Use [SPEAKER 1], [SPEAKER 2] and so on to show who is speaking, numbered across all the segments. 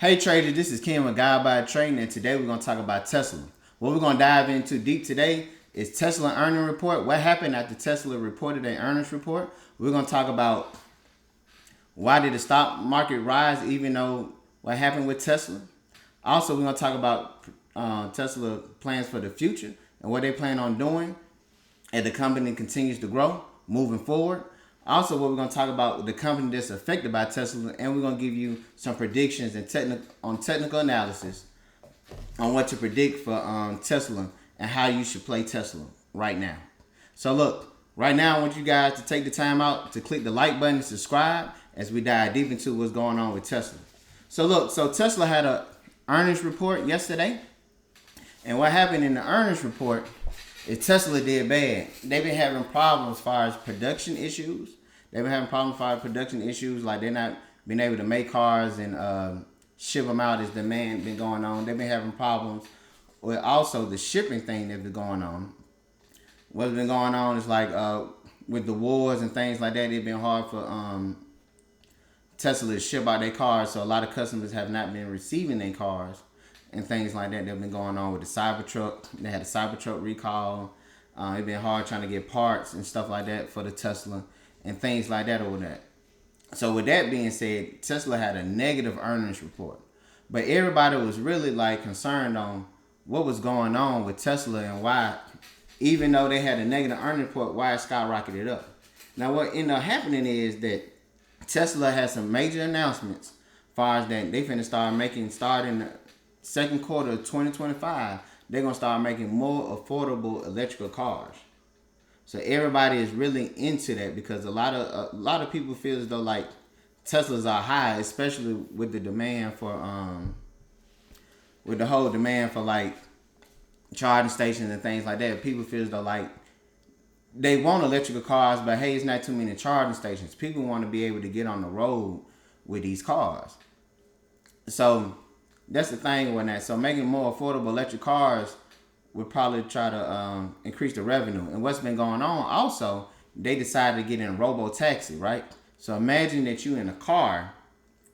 [SPEAKER 1] Hey traders, this is Ken with Guide by Trading, and today we're going to talk about Tesla. What we're going to dive into deep today is Tesla earning report. What happened after Tesla reported their earnings report? We're going to talk about why did the stock market rise even though what happened with Tesla. Also, we're going to talk about Tesla plans for the future and what they plan on doing as the company continues to grow moving forward. Also, what we're going to talk about the company that's affected by Tesla, and we're going to give you some predictions and technical analysis on what to predict for Tesla and how you should play Tesla right now. So look, right now I want you guys to take the time out to click the like button and subscribe as we dive deep into what's going on with Tesla. So look, Tesla had a earnings report yesterday, and what happened in the earnings report is Tesla did bad. They've been having problems as far as production issues. They've been having problems as far as production issues, like they're not being able to make cars and ship them out as demand been going on. They've been having problems with also the shipping thing that's been going on. What's been going on is like with the wars and things like that, it's been hard for Tesla to ship out their cars, so a lot of customers have not been receiving their cars and things like that. They've been going on with the Cybertruck. They had a Cybertruck recall. It's been hard trying to get parts and stuff like that for the Tesla and things like that over that. So with that being said, Tesla had a negative earnings report, but everybody was really like concerned on what was going on with Tesla and why, even though they had a negative earnings report, why it skyrocketed up. Now what ended up happening is that Tesla has some major announcements as far as that they finna start in the second quarter of 2025. They're gonna start making more affordable electrical cars. So everybody is really into that because a lot of people feel as though like Teslas are high, especially with the demand for with the whole demand for like charging stations and things like that. People feel as though like they want electrical cars, but hey, it's not too many charging stations. People want to be able to get on the road with these cars. So that's the thing with that. So making more affordable electric cars would probably try to increase the revenue. And what's been going on also, they decided to get in robo taxi, right? So imagine that you in a car,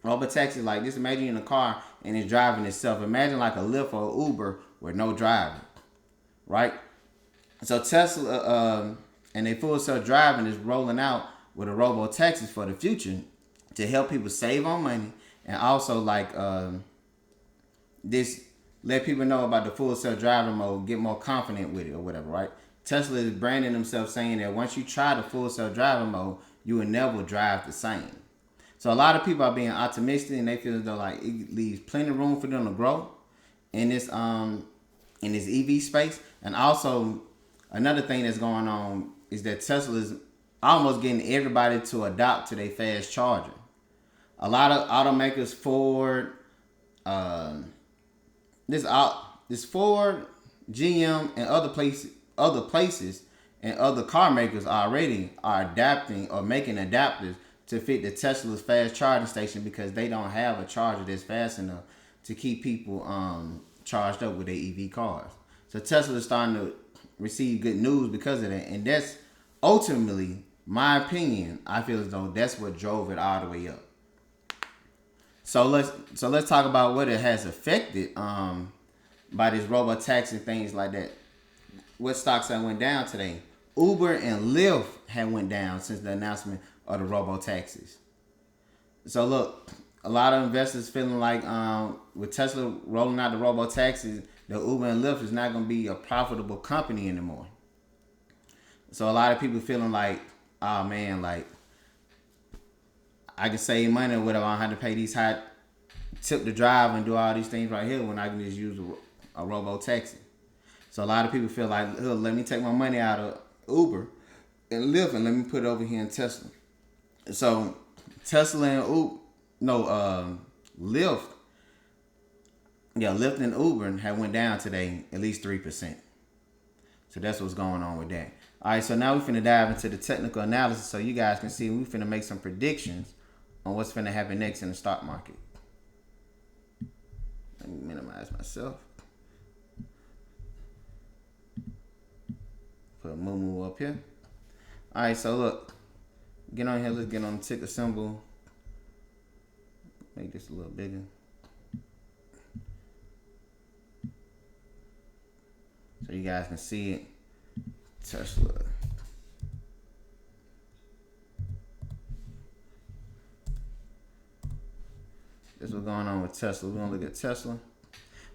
[SPEAKER 1] robo taxi like this. Imagine you in a car and it's driving itself. Imagine like a Lyft or Uber with no driver, right? So Tesla and they full self driving is rolling out with a robo taxis for the future to help people save on money and also like this let people know about the full self driving mode, get more confident with it or whatever, right? Tesla is branding themselves saying that once you try the full self driving mode, you will never drive the same. So a lot of people are being optimistic and they feel as though like it leaves plenty of room for them to grow in this EV space. And also another thing that's going on is that Tesla is almost getting everybody to adopt to their fast charger. A lot of automakers, Ford, this Ford, GM, and other places, and other car makers already are adapting or making adapters to fit the Tesla's fast charging station because they don't have a charger that's fast enough to keep people charged up with their EV cars. So Tesla is starting to receive good news because of that, and that's ultimately my opinion. I feel as though that's what drove it all the way up. So let's talk about what it has affected by this robo taxi things like that. What stocks that went down today? Uber and Lyft had went down since the announcement of the robo taxis. So look, a lot of investors feeling like with Tesla rolling out the robo taxis, the Uber and Lyft is not going to be a profitable company anymore. So a lot of people feeling like, oh man, like I can save money or whatever. I don't have to pay these high tip to drive and do all these things right here when I can just use a robo taxi. So a lot of people feel like, oh, let me take my money out of Uber and Lyft and let me put it over here in Tesla. So Tesla and Lyft, Lyft and Uber have went down today at least 3%. So that's what's going on with that. All right, so now we're finna dive into the technical analysis so you guys can see we're finna make some predictions on what's finna happen next in the stock market. Let me minimize myself. Put a moo up here. All right, so look, get on here. Let's get on the ticker symbol. Make this a little bigger. guys can see it. Tesla. This is what's going on with Tesla. We're gonna look at Tesla.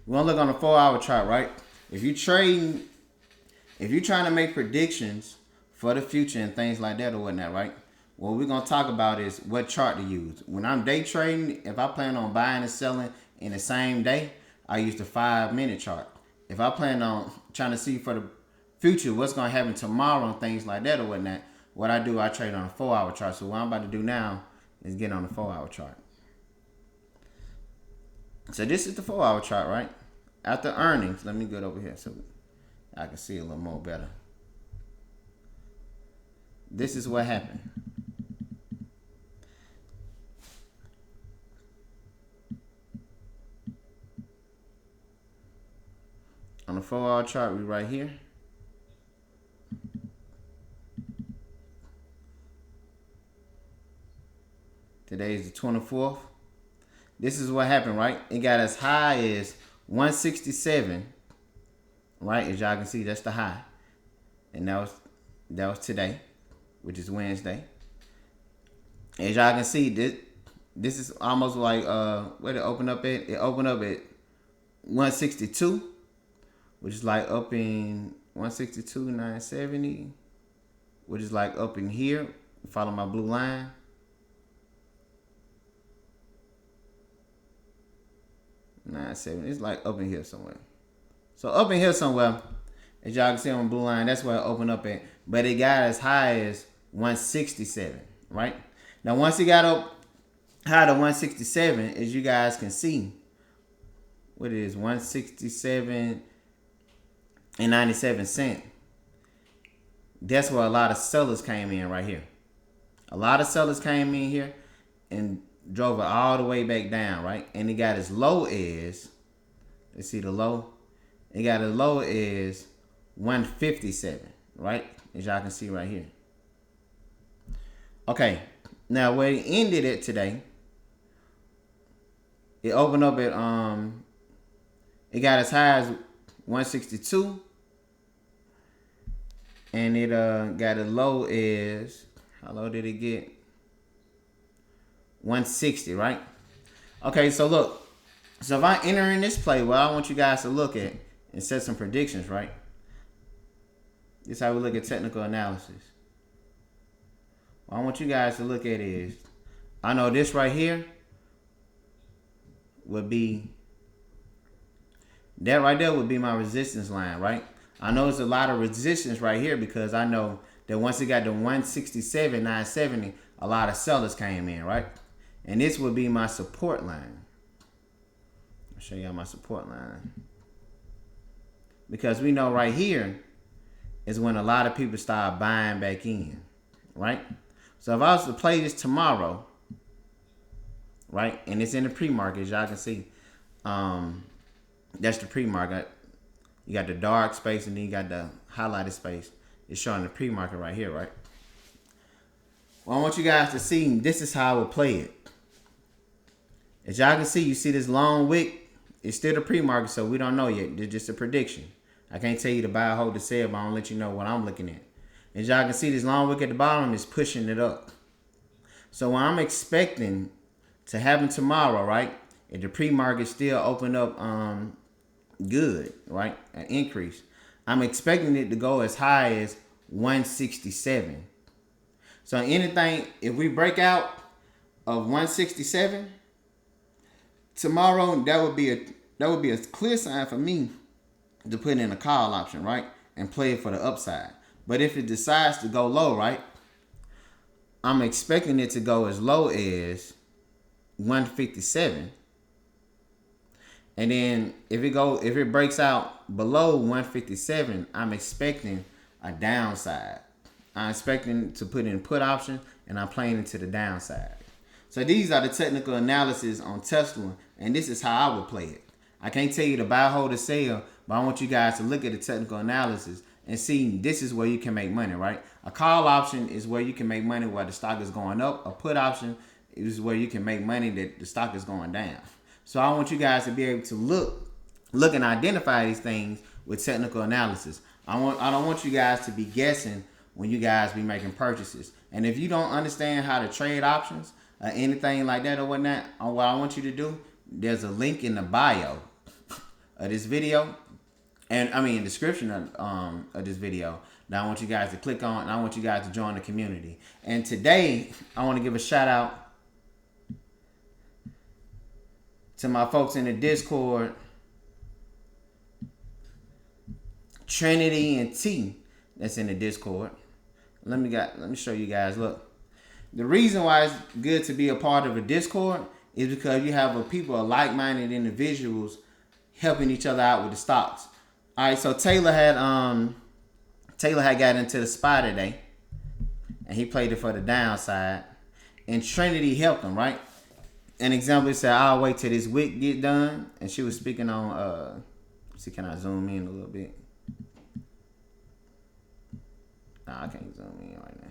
[SPEAKER 1] We're gonna look on the 4-hour chart, right? If you're trying to make predictions for the future and things like that or whatnot, right? What we're gonna talk about is what chart to use. When I'm day trading, if I plan on buying and selling in the same day, I use the 5-minute chart. If I plan on trying to see for the future what's gonna happen tomorrow and things like that or whatnot, what I do, I trade on a 4-hour chart. So what I'm about to do now is get on the 4-hour chart. So this is the 4-hour chart, right? After earnings, let me get over here so I can see a little more better. This is what happened. On the 4-hour chart, we right here. Today is the 24th. This is what happened, right? It got as high as 167, right? As y'all can see, that's the high. And that was today, which is Wednesday. As y'all can see, this is almost like where it opened up at? It opened up at 162, which is like up in 162,970, which is like up in here. Follow my blue line. It's like up in here somewhere. So up in here somewhere, as y'all can see on the blue line, that's where it opened up at. But it got as high as 167, right? Now once it got up high to 167, as you guys can see, what it is, 167 and 97 cents. That's where a lot of sellers came in right here. A lot of sellers came in here and drove it all the way back down, right? And it got as low as, let's see the low. It got as low as 157, right? As y'all can see right here. Okay, now where it ended at today, it opened up at it got as high as 162, and it got as low as, how low did it get? 160, right? Okay, so look. So if I enter in this play, what I want you guys to look at and set some predictions, right? This is how we look at technical analysis. What I want you guys to look at is, I know this right here would be, that right there would be my resistance line, right? I know there's a lot of resistance right here because I know that once it got to 167,970, a lot of sellers came in, right? And this would be my support line. I'll show y'all my support line. Because we know right here is when a lot of people start buying back in, right? So if I was to play this tomorrow, right, and it's in the pre-market, as y'all can see, that's the pre-market. You got the dark space and then you got the highlighted space. It's showing the pre-market right here, right? Well, I want you guys to see, this is how I would play it. As y'all can see, you see this long wick. It's still the pre-market, so we don't know yet. It's just a prediction. I can't tell you to buy, hold, to sell, but I'm gonna let you know what I'm looking at. As y'all can see, this long wick at the bottom is pushing it up. So what I'm expecting to happen tomorrow, right? If the pre-market still open up good, right? An increase. I'm expecting it to go as high as 167. So anything, if we break out of 167 tomorrow, that would be a clear sign for me to put in a call option, right? And play it for the upside. But if it decides to go low, right? I'm expecting it to go as low as 157. And then if it breaks out below 157, I'm expecting a downside. I'm expecting to put in put option, and I'm playing into the downside. So these are the technical analysis on Tesla, and this is how I would play it. I can't tell you to buy, hold, or sell, but I want you guys to look at the technical analysis and see this is where you can make money, right? A call option is where you can make money while the stock is going up. A put option is where you can make money that the stock is going down. So I want you guys to be able to look and identify these things with technical analysis. I don't want you guys to be guessing when you guys be making purchases. And if you don't understand how to trade options or anything like that or whatnot, what I want you to do, there's a link in the bio of this video, and I mean description of this video that I want you guys to click on, and I want you guys to join the community. And today I want to give a shout out to my folks in the Discord, Trinity and T, that's in the Discord. Let me show you guys. Look, the reason why it's good to be a part of a Discord is because you have people of like-minded individuals helping each other out with the stocks. All right, so Taylor had got into the SPY today, and he played it for the downside, and Trinity helped him, right? An example, he said, "I'll wait till this wick get done," and she was speaking on. See, can I zoom in a little bit? Nah, I can't zoom in right now.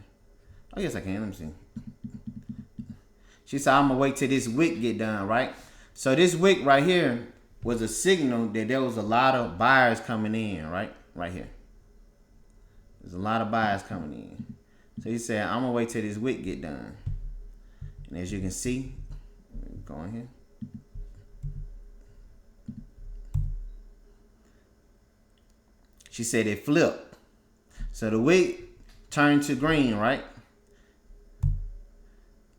[SPEAKER 1] Oh, yes, I can. Let me see. She said, "I'm gonna wait till this wick get done," right? So this wick right here was a signal that there was a lot of buyers coming in, right? Right here. There's a lot of buyers coming in. So he said, "I'm gonna wait till this wick get done." And as you can see, go on here. She said it flipped. So the wick turned to green, right?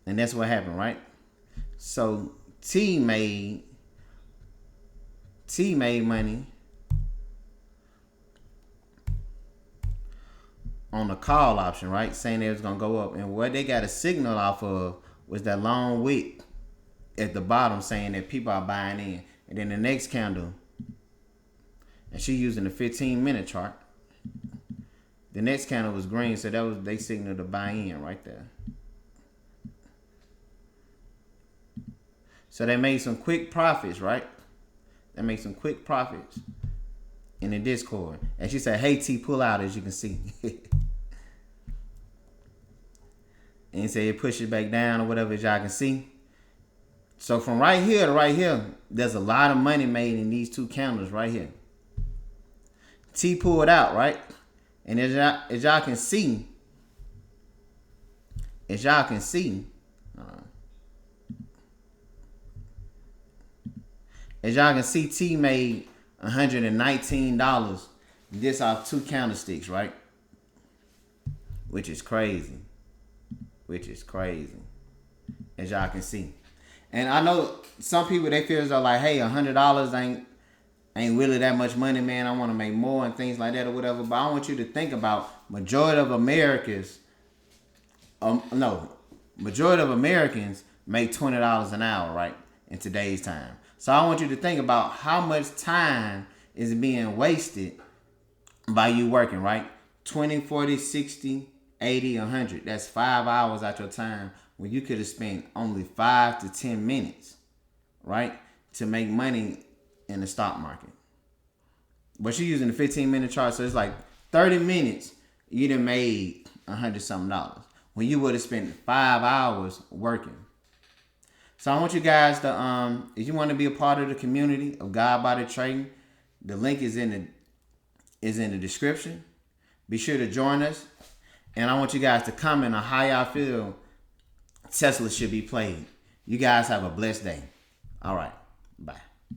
[SPEAKER 1] And that's what happened, right? So T made money on the call option, right? Saying it was gonna go up. And what they got a signal off of was that long wick at the bottom saying that people are buying in. And then the next candle, and she using the 15-minute chart. The next candle was green, so that was they signal to buy in right there. So they made some quick profits, right? They made some quick profits in the Discord. And she said, "Hey T, pull out," as you can see. And he said it pushes back down or whatever, as y'all can see. So from right here to right here, there's a lot of money made in these two candles right here. T pulled out, right? And as y'all can see, as y'all can see, T made $119 this off two candlesticks, right? Which is crazy. As y'all can see. And I know some people, they feel as though like, hey, $100 ain't really that much money, man. I want to make more and things like that or whatever. But I want you to think about majority of Americans make $20 an hour, right? In today's time. So I want you to think about how much time is being wasted by you working, right? 20, 40, 60, 80, 100. That's 5 hours out your time when you could have spent only 5 to 10 minutes, right? To make money in the stock market. But you're using the 15-minute chart, so it's like 30 minutes, you done made $100-something when you would have spent 5 hours working. So I want you guys to, if you want to be a part of the community of God Body Trading, the link is in the description. Be sure to join us. And I want you guys to comment on how y'all feel Tesla should be played. You guys have a blessed day. All right. Bye.